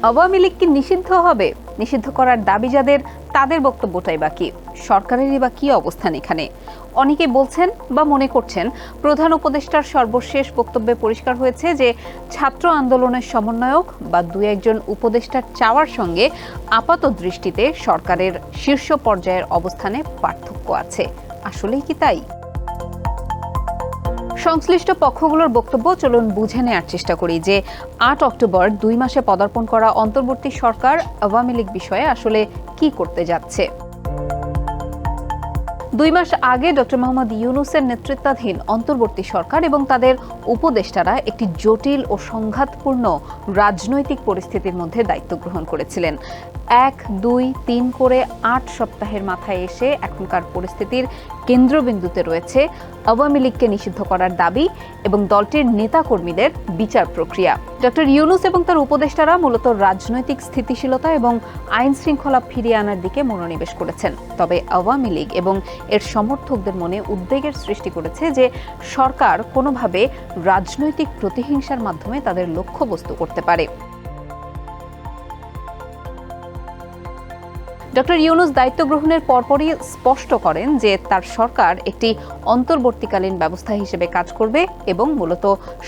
আওয়ামী লীগ কি নিষিদ্ধ হবে? নিষিদ্ধ করার দাবি যাদের, তাদের বক্তব্যটাই বাকি। সরকারেরই বা কি অবস্থান এখানে? অনেকে বলছেন বা মনে করছেন, প্রধান উপদেষ্টার সর্বশেষ বক্তব্যে পরিষ্কার হয়েছে যে ছাত্র আন্দোলনের সমন্বয়ক বা দুই একজন উপদেষ্টার চাওয়ার সঙ্গে আপাত দৃষ্টিতে সরকারের শীর্ষ পর্যায়ের অবস্থানে পার্থক্য আছে। আসলেই কি তাই? সংশ্লিষ্ট পক্ষগুলোর বক্তব্য চলুন বুঝে নেওয়ার চেষ্টা করি যে ৮ অক্টোবর ২ মাসে পদার্পণ করা অন্তর্বর্তী সরকার আওয়ামী লীগ বিষয়ে আসলে কি করতে যাচ্ছে। ২ মাস আগে ডক্টর মোহাম্মদ ইউনূসের নেতৃত্বাধীন অন্তর্বর্তী সরকার এবং তাদের উপদেষ্টারা একটি জটিল ও সংঘাতপূর্ণ রাজনৈতিক পরিস্থিতির মধ্যে দায়িত্ব গ্রহণ করেছিলেন। ১, ২, ৩ করে ৮ সপ্তাহের মাথায় এসে এখনকার পরিস্থিতির কেন্দ্রবিন্দুতে রয়েছে আওয়ামী লীগকে নিষিদ্ধ করার দাবি এবং দলটির নেতাকর্মীদের বিচার প্রক্রিয়া। ডক্টর ইউনূস এবং তার উপদেষ্টারা মূলত রাজনৈতিক স্থিতিশীলতা এবং আইন শৃঙ্খলা ফিরিয়ে আনার দিকে মনোনিবেশ করেছেন। তবে আওয়ামী লীগ এবং এর সমর্থকদের মনে উদ্বেগের সৃষ্টি করেছে যে সরকার কোনোভাবে রাজনৈতিক প্রতিহিংসার মাধ্যমে তাদের লক্ষ্যবস্তু করতে পারে। ডক্টর ইউনূস দায়িত্ব গ্রহণের পরপরই স্পষ্ট করেন যে তার সরকার একটি অন্তর্বর্তীকালীন ব্যবস্থা হিসেবে কাজ করবে এবং মূলত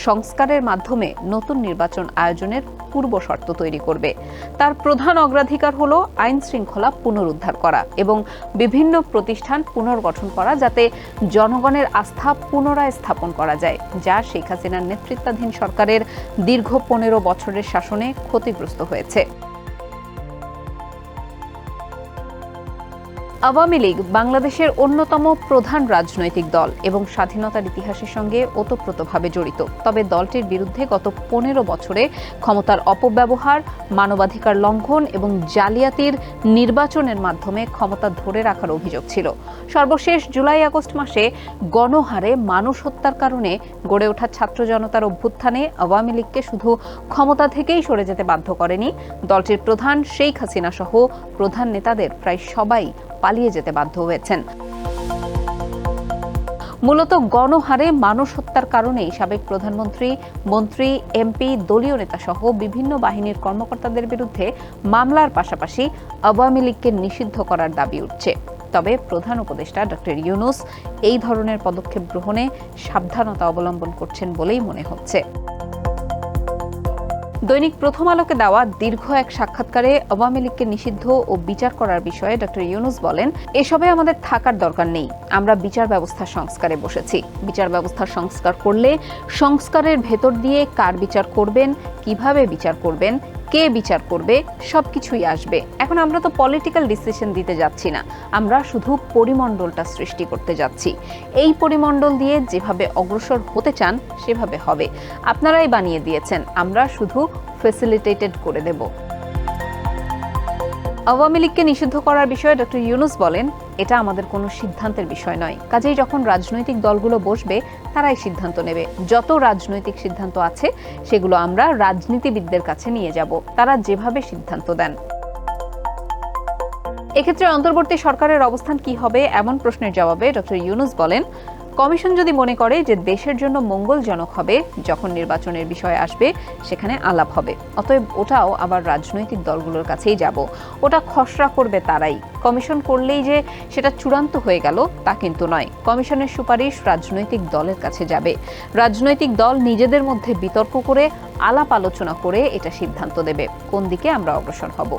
সংস্কারের মাধ্যমে নতুন নির্বাচন আয়োজনের পূর্ব শর্ত তৈরি করবে। তার প্রধান অগ্রাধিকার হল আইন শৃঙ্খলা পুনরুদ্ধার করা এবং বিভিন্ন প্রতিষ্ঠান পুনর্গঠন করা, যাতে জনগণের আস্থা পুনরায় স্থাপন করা যায়, যা শেখ হাসিনার নেতৃত্বাধীন সরকারের দীর্ঘ ১৫ বছরের শাসনে ক্ষতিগ্রস্ত হয়েছে। আওয়ামী লীগ বাংলাদেশের অন্যতম প্রধান রাজনৈতিক দল এবং স্বাধীনতার ইতিহাসের সঙ্গে ওতপ্রোতভাবে জড়িত। তবে দলটির বিরুদ্ধে গত ১৫ বছরে ক্ষমতার অপব্যবহার, মানবাধিকার লঙ্ঘন এবং জালিয়াতির নির্বাচনের মাধ্যমে ক্ষমতা ধরে রাখার অভিযোগ ছিল। সর্বশেষ জুলাই-আগস্ট মাসে গণহারে মানুষ হত্যার কারণে গড়ে ওঠা ছাত্র জনতার অভ্যুত্থানে আওয়ামী লীগকে শুধু ক্ষমতা থেকেই সরে যেতে বাধ্য করেনি, দলটির প্রধান শেখ হাসিনা সহ প্রধান নেতাদের প্রায় সবাই পালিয়ে যেতে বাধ্য হয়েছেন। মূলত গণহারে মানুষ হত্যার কারণেই সাবেক প্রধানমন্ত্রী, মন্ত্রী, এমপি, দলীয় নেতা সহ বিভিন্ন বাহিনীর কর্মকর্তাদের বিরুদ্ধে মামলার পাশাপাশি আওয়ামী লীগকে নিষিদ্ধ করার দাবি উঠছে। তবে প্রধান উপদেষ্টা ডক্টর ইউনূস এই ধরনের পদক্ষেপ গ্রহণে সাবধানতা অবলম্বন করছেন বলেই মনে হচ্ছে। দৈনিক প্রথম আলোকে দেওয়া দীর্ঘ এক সাক্ষাৎকারে আওয়ামী লীগকে নিষিদ্ধ ও বিচার করার বিষয়ে ডক্টর ইউনূস বলেন, এসবে আমাদের থাকার দরকার নেই। আমরা বিচার ব্যবস্থা সংস্কারে বসেছি। বিচার ব্যবস্থা সংস্কার করলে সংস্কারের ভেতর দিয়ে কার বিচার করবেন, কিভাবে বিচার করবেন, কে বিচার করবে, সবকিছুই আসবে। এখন আমরা তো পলিটিক্যাল ডিসিশন দিতে যাচ্ছি না, আমরা শুধু পরিমণ্ডলটা সৃষ্টি করতে যাচ্ছি। এই পরিমণ্ডল দিয়ে যেভাবে অগ্রসর হতে চান সেভাবে হবে। আপনারাই বানিয়ে দিয়েছেন, আমরা শুধু ফ্যাসিলিটেটেড করে দেব। আওয়ামী লীগকে নিষিদ্ধ করার বিষয়ে ডক্টর ইউনূস বলেন, এটা আমাদের কোনো সিদ্ধান্তের বিষয় নয়। কাজেই যখন রাজনৈতিক দলগুলো বসবে তারাই সিদ্ধান্ত নেবে। যত রাজনৈতিক সিদ্ধান্ত আছে সেগুলো আমরা রাজনীতিবিদদের কাছে নিয়ে যাব, তারা যেভাবে সিদ্ধান্ত দেন। এক্ষেত্রে অন্তর্বর্তী সরকারের অবস্থান কি হবে এমন প্রশ্নের জবাবে ডক্টর ইউনূস বলেন, কমিশন যদি মনে করে যে দেশের জন্য মঙ্গলজনক হবে যখন নির্বাচনের বিষয় আসবে, সেখানে আলাপ হবে। অতএব ওটাও আবার রাজনৈতিক দলগুলোর কাছেই যাব। ওটা খসড়া করবে তারাই। কমিশন করলেই যে সেটা চূড়ান্ত হয়ে গেল তা কিন্তু নয়। কমিশনের সুপারিশ রাজনৈতিক দলের কাছে যাবে। রাজনৈতিক দল নিজেদের মধ্যে বিতর্ক করে, আলাপ আলোচনা করে এটা সিদ্ধান্ত দেবে কোন দিকে আমরা অগ্রসর হব।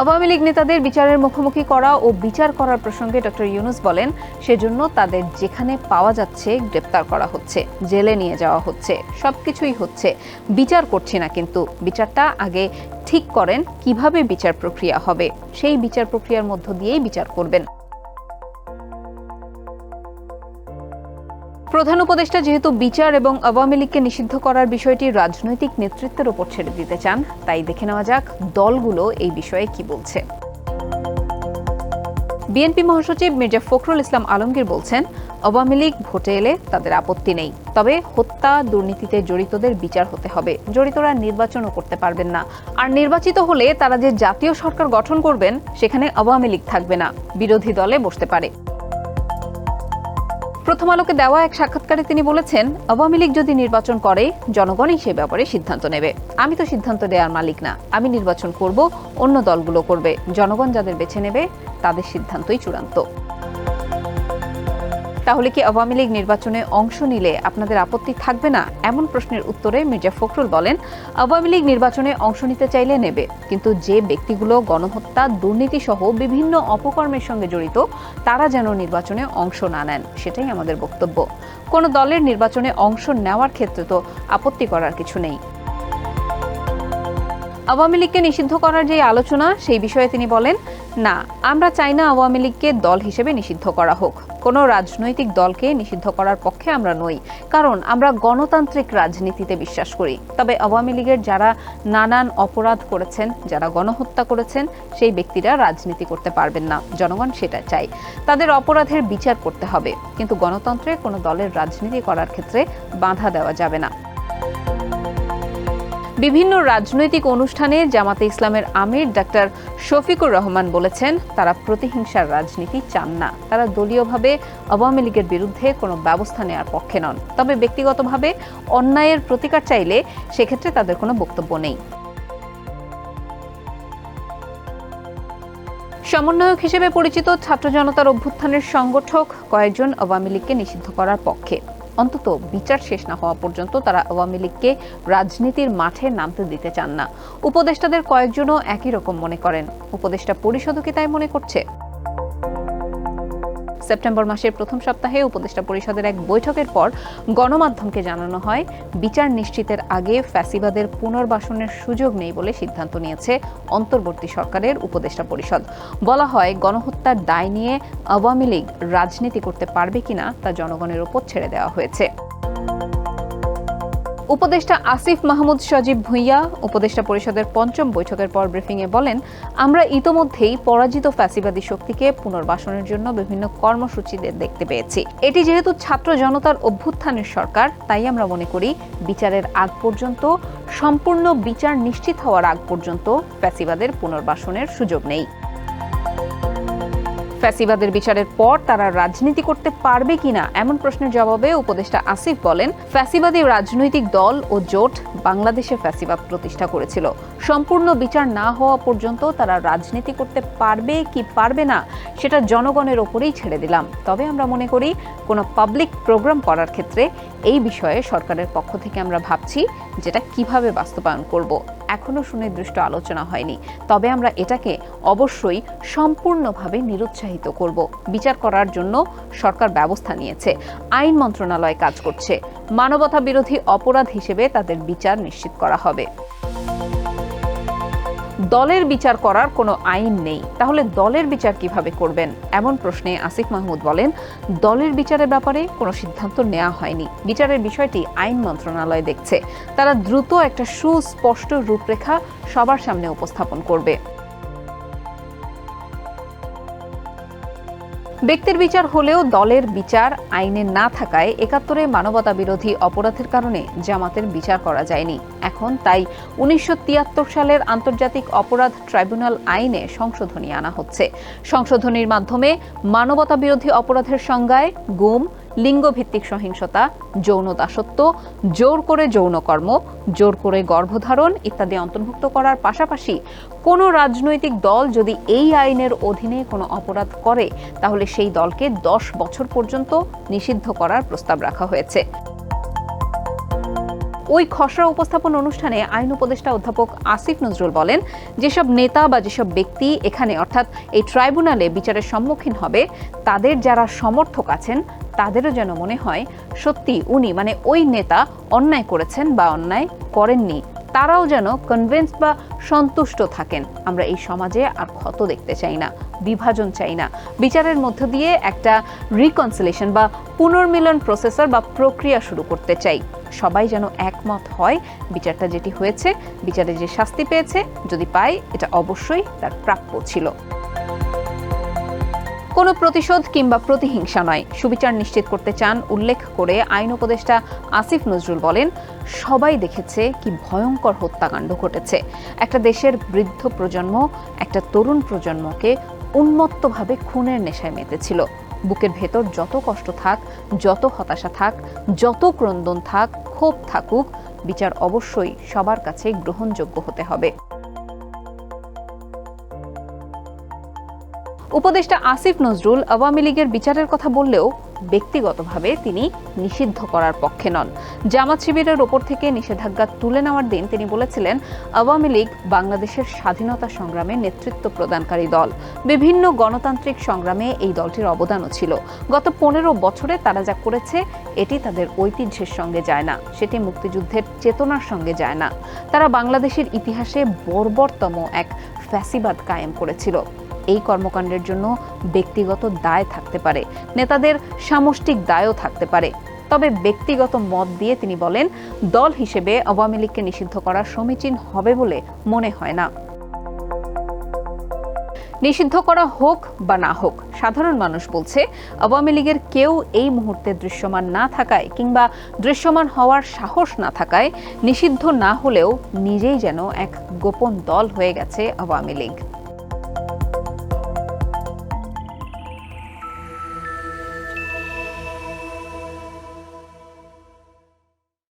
আওয়ামী লীগ নেতাদের বিচারের মুখোমুখি করা ও বিচার করার প্রসঙ্গে ডক্টর ইউনূস বলেন, সেজন্য তাদের যেখানে পাওয়া যাচ্ছে গ্রেপ্তার করা হচ্ছে, জেলে নিয়ে যাওয়া হচ্ছে, সবকিছুই হচ্ছে। বিচার করছি না, কিন্তু বিচারটা আগে ঠিক করেন কিভাবে বিচার প্রক্রিয়া হবে, সেই বিচার প্রক্রিয়ার মধ্য দিয়েই বিচার করবেন। প্রধান উপদেষ্টা যেহেতু বিচার এবং আওয়ামী লীগকে নিষিদ্ধ করার বিষয়টি রাজনৈতিক নেতৃত্বের উপর ছেড়ে দিতে চান, তাই দেখে নেওয়া যাক দলগুলো এই বিষয়ে কি বলছে। বিএনপি মহাসচিব মির্জা ফখরুল ইসলাম আলমগীর বলছেন, আওয়ামী লীগ ভোটে এলে তাদের আপত্তি নেই, তবে হত্যা, দুর্নীতিতে জড়িতদের বিচার হতে হবে। জড়িতরা নির্বাচনও করতে পারবেন না, আর নির্বাচিত হলে তারা যে জাতীয় সরকার গঠন করবেন সেখানে আওয়ামী লীগ থাকবে না, বিরোধী দলে বসতে পারে। প্রথম আলোকে দেওয়া এক সাক্ষাৎকারে তিনি বলেছেন, আওয়ামী লীগ যদি নির্বাচন করে জনগণই সে ব্যাপারে সিদ্ধান্ত নেবে। আমি তো সিদ্ধান্ত দেওয়ার মালিক না, আমি নির্বাচন করব, অন্য দলগুলো করবে, জনগণ যাদের বেছে নেবে তাদের সিদ্ধান্তই চূড়ান্ত। তাহলে কি আওয়ামী লীগ নির্বাচনে অংশ নিলে আপনাদের আপত্তি থাকবে না? এমন প্রশ্নের উত্তরে মির্জা ফখরুল বলেন, আওয়ামী লীগ নির্বাচনে অংশ নিতে চাইলে নেবে, কিন্তু যে ব্যক্তিগুলো গণহত্যা, দুর্নীতি সহ বিভিন্ন অপকর্মের সঙ্গে জড়িত তারা যেন নির্বাচনে অংশ না নেন, সেটাই আমাদের বক্তব্য। কোনো দলের নির্বাচনে অংশ নেওয়ার ক্ষেত্রে তো আপত্তি করার কিছু নেই। আওয়ামী লীগকে নিষিদ্ধ করার যে আলোচনা, সেই বিষয়ে তিনি বলেন, না, আমরা চাই না আওয়ামী লীগকে দল হিসেবে নিষিদ্ধ করা হোক। কোনো রাজনৈতিক দলকে নিষিদ্ধ করার পক্ষে আমরা নই, কারণ আমরা গণতান্ত্রিক রাজনীতিতে বিশ্বাস করি। তবে আওয়ামী লীগের যারা নানান অপরাধ করেছেন, যারা গণহত্যা করেছেন, সেই ব্যক্তিরা রাজনীতি করতে পারবেন না। জনগণ সেটা চাই, তাদের অপরাধের বিচার করতে হবে, কিন্তু গণতন্ত্রে কোনো দলের রাজনীতি করার ক্ষেত্রে বাধা দেওয়া যাবে না। বিভিন্ন রাজনৈতিক অনুষ্ঠানে জামাতে ইসলামের আমির ডাক্তার শফিকুর রহমান বলেছেন, তারা প্রতিহিংসার রাজনীতি চান না। তারা দলীয়ভাবে আওয়ামী লীগের বিরুদ্ধে কোনো ব্যবস্থা নেওয়ার পক্ষে নন, তবে ব্যক্তিগতভাবে অন্যায়ের প্রতিকার চাইলে সেক্ষেত্রে তাদের কোনো বক্তব্য নেই। সমন্বয়ক হিসেবে পরিচিত ছাত্র জনতার অভ্যুত্থানের সংগঠক কয়েকজন আওয়ামী লীগকে নিষিদ্ধ করার পক্ষে। অন্তত বিচার শেষ না হওয়া পর্যন্ত তারা আওয়ামী লীগকে রাজনীতির মাঠে নামতে দিতে চান না। উপদেষ্টাদের কয়েকজনও একই রকম মনে করেন। উপদেষ্টা পরিষদও কি তাই মনে করছে? সেপ্টেম্বর মাসের প্রথম সপ্তাহে উপদেষ্টা পরিষদের এক বৈঠকের পর গণমাধ্যমকে জানানো হয়, বিচার নিশ্চিতের আগে ফ্যাসিবাদের পুনর্বাসনের সুযোগ নেই বলে সিদ্ধান্ত নিয়েছে অন্তর্বর্তী সরকারের উপদেষ্টা পরিষদ। বলা হয়, গণহত্যার দায় নিয়ে আওয়ামী লীগ রাজনীতি করতে পারবে কিনা তা জনগণের উপর ছেড়ে দেওয়া হয়েছে। উপদেষ্টা আসিফ মাহমুদ সজীব ভুঁইয়া উপদেষ্টা পরিষদের পঞ্চম বৈঠকের পর ব্রিফিংয়ে বলেন, আমরা ইতোমধ্যেই পরাজিত ফ্যাসিবাদী শক্তিকে পুনর্বাসনের জন্য বিভিন্ন কর্মসূচি দেখতে পেয়েছি। এটি যেহেতু ছাত্র জনতার অভ্যুত্থানের সরকার, তাই আমরা মনে করি বিচারের আগ পর্যন্ত, সম্পূর্ণ বিচার নিশ্চিত হওয়ার আগ পর্যন্ত ফ্যাসিবাদের পুনর্বাসনের সুযোগ নেই। ফ্যাসিবাদের বিচারের পর তারা রাজনীতি করতে পারবে কিনা এমন প্রশ্নের জবাবে উপদেষ্টা আসিফ বলেন, ফ্যাসিবাদী রাজনৈতিক দল ও জোট বাংলাদেশে ফ্যাসিবাদ প্রতিষ্ঠা করেছিল। সম্পূর্ণ বিচার না হওয়া পর্যন্ত তারা রাজনীতি করতে পারবে কি পারবে না সেটা জনগণের ওপরেই ছেড়ে দিলাম। তবে আমরা মনে করি, কোনো পাবলিক প্রোগ্রাম করার ক্ষেত্রে এই বিষয়ে সরকারের পক্ষ থেকে আমরা ভাবছি যেটা কিভাবে বাস্তবায়ন করব। এখনো সুনির্দিষ্ট আলোচনা হয়নি, তবে আমরা এটাকে অবশ্যই সম্পূর্ণভাবে নিরুৎসাহিত করব। বিচার করার জন্য সরকার ব্যবস্থা নিয়েছে, আইন মন্ত্রণালয় কাজ করছে। মানবতা বিরোধী অপরাধ হিসেবে তাদের বিচার নিশ্চিত করা হবে। দলের বিচার করার কোনো আইন নেই, তাহলে দলের বিচার কিভাবে করবেন? এমন প্রশ্নে আসিফ মাহমুদ বলেন, দলের বিচারের ব্যাপারে কোনো সিদ্ধান্ত নেওয়া হয়নি। বিচারের বিষয়টি আইন মন্ত্রণালয় দেখছে। তারা দ্রুত একটা সুস্পষ্ট রূপরেখা সবার সামনে উপস্থাপন করবে। ব্যক্তির বিচার হলেও দলের বিচার আইনে না থাকায় ৭১-এ মানবতা বিরোধী অপরাধের কারণে জামাতের বিচার করা যায়নি। এখন তাই ১৯৭৩ সালের আন্তর্জাতিক অপরাধ ট্রাইব্যুনাল আইনে সংশোধনী আনা হচ্ছে। সংশোধনীর মাধ্যমে মানবতা বিরোধী অপরাধের সংজ্ঞায় গুম, লিঙ্গভিত্তিক সহিংসতা, যৌন দাসত্ব, জোর করে যৌনকর্ম, জোর করে গর্ভধারণ ইত্যাদি অন্তর্ভুক্ত করার পাশাপাশি কোনো রাজনৈতিক দল যদি এই আইনের অধীনে কোনো অপরাধ করে, তাহলে সেই দলকে ১০ বছর পর্যন্ত নিষিদ্ধ করার প্রস্তাব রাখা হয়েছে। ওই খসড়া উপস্থাপন অনুষ্ঠানে আইন উপদেষ্টা অধ্যাপক আসিফ নজরুল বলেন, যেসব নেতা বা যেসব ব্যক্তি এখানে অর্থাৎ এই ট্রাইব্যুনালে বিচারের সম্মুখীন হবে, তাদের যারা সমর্থক আছেন তাদেরও যেন মনে হয় সত্যি উনি মানে ওই নেতা অন্যায় করেছেন বা অন্যায় করেননি। তারাও যেন কনভিন্স বা সন্তুষ্ট থাকেন। আমরা এই সমাজে আর ক্ষত দেখতে চাই না, বিভাজন চাই না। বিচারের মধ্য দিয়ে একটা রিকনসিলেশন বা পুনর্মিলন প্রসেসর বা প্রক্রিয়া শুরু করতে চাই। সবাই যেন একমত হয় বিচারটা যেটি হয়েছে, বিচারে যে শাস্তি পেয়েছে যদি পায়, এটা অবশ্যই তার প্রাপ্য ছিল। কোনো প্রতিশোধ কিংবা প্রতিহিংসা নয়, সুবিচার নিশ্চিত করতে চান উল্লেখ করে আইন উপদেষ্টা আসিফ নজরুল বলেন, সবাই দেখেছে কি ভয়ঙ্কর হত্যাকাণ্ড ঘটেছে। একটা দেশের বৃদ্ধ প্রজন্ম একটা তরুণ প্রজন্মকে উন্মত্তভাবে খুনের নেশায় মেতেছিল। বুকের ভেতর যত কষ্ট থাক, যত হতাশা থাক, যত ক্রন্দন থাক, ক্ষোভ থাকুক, বিচার অবশ্যই সবার কাছে গ্রহণযোগ্য হতে হবে। উপদেষ্টা আসিফ নজরুল আওয়ামী লীগের বিচারের কথা বললেও ব্যক্তিগতভাবে তিনি নিষিদ্ধ করার পক্ষে নন। জামাত শিবিরের ওপর থেকে নিষেধাজ্ঞা তুলে নেওয়ার দিন তিনি বলেছিলেন, আওয়ামী লীগ বাংলাদেশের স্বাধীনতা সংগ্রামে নেতৃত্ব প্রদানকারী দল। বিভিন্ন গণতান্ত্রিক সংগ্রামে এই দলটির অবদানও ছিল। গত 15 বছরে তারা যা করেছে এটি তাদের ঐতিহ্যের সঙ্গে যায় না, সেটি মুক্তিযুদ্ধের চেতনার সঙ্গে যায় না। তারা বাংলাদেশের ইতিহাসে বর্বরতম এক ফ্যাসিবাদ কায়েম করেছিল। এই কর্মকাণ্ডের জন্য ব্যক্তিগত দায় থাকতে পারে, নেতাদের সামষ্টিক দায়ও থাকতে পারে। তবে ব্যক্তিগত মত দিয়ে তিনি বলেন, দল হিসেবে আওয়ামী লীগকে নিষিদ্ধ করা সমীচীন হবে বলে মনে হয় না। নিষিদ্ধ করা হোক বা না হোক, সাধারণ মানুষ বলছে আওয়ামী লীগের কেউ এই মুহূর্তে দৃশ্যমান না থাকায় কিংবা দৃশ্যমান হওয়ার সাহস না থাকায় নিষিদ্ধ না হলেও নিজেই যেন এক গোপন দল হয়ে গেছে আওয়ামী লীগ।